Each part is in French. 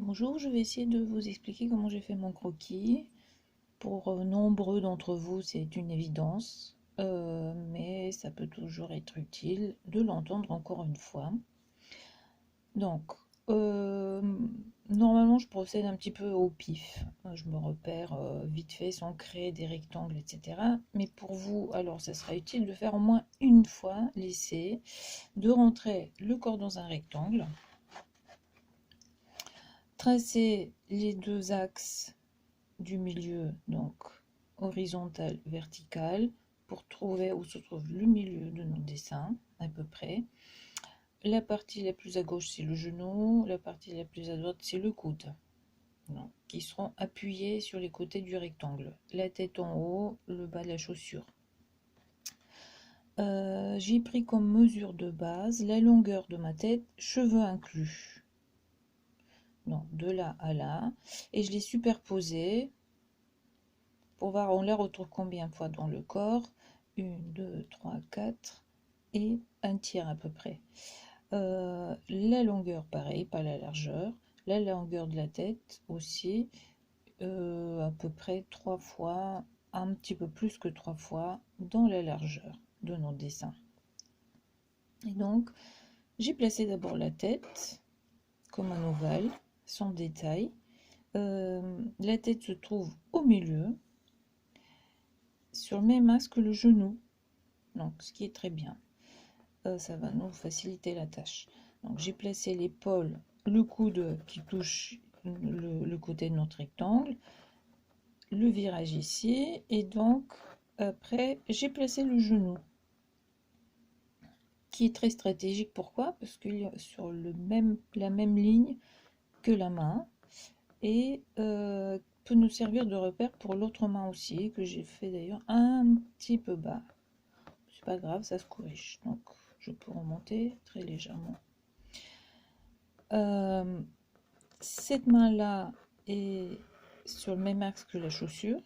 Bonjour, je vais essayer de vous expliquer comment j'ai fait mon croquis. Pour nombreux d'entre vous, c'est une évidence, mais ça peut toujours être utile de l'entendre encore une fois. Donc, euh, normalement, je procède un petit peu au pif. Je me repère vite fait sans créer des rectangles, etc. Mais pour vous, alors, ça sera utile de faire au moins une fois l'essai, de rentrer le corps dans un rectangle, tracer les deux axes du milieu, donc horizontal, vertical, pour trouver où se trouve le milieu de notre dessin, à peu près. La partie la plus à gauche, c'est le genou, la partie la plus à droite, c'est le coude, donc, qui seront appuyés sur les côtés du rectangle. La tête en haut, le bas de la chaussure. J'ai pris comme mesure de base la longueur de ma tête, cheveux inclus. Donc de là à là, et je l'ai superposé pour voir on les retrouve combien de fois dans le corps. 1, 2, 3, 4 et un tiers à peu près. La longueur pareil, pas la largeur. La longueur de la tête aussi, à peu près 3 fois, un petit peu plus que 3 fois dans la largeur de notre dessin. Et donc j'ai placé d'abord la tête comme un ovale sans détail. La tête se trouve au milieu, sur le même axe que le genou, donc ce qui est très bien. Ça va nous faciliter la tâche. Donc j'ai placé l'épaule, le coude qui touche le côté de notre rectangle, le virage ici, et donc après j'ai placé le genou, qui est très stratégique. Pourquoi? Parce qu'il est sur la même ligne que la main, et peut nous servir de repère pour l'autre main aussi, que j'ai fait d'ailleurs un petit peu bas. C'est pas grave, ça se corrige. Donc je peux remonter très légèrement. Cette main là est sur le même axe que la chaussure,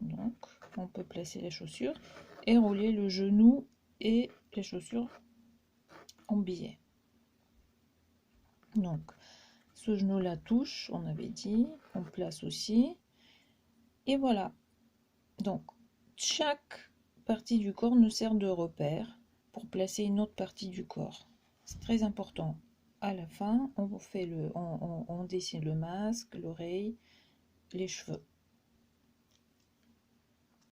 donc on peut placer la chaussure et rouler le genou et la chaussure en biais. Donc ce genou là touche, on avait dit, on place aussi, et voilà. Donc chaque partie du corps nous sert de repère pour placer une autre partie du corps. C'est très important. À la fin, on dessine le masque, l'oreille, les cheveux.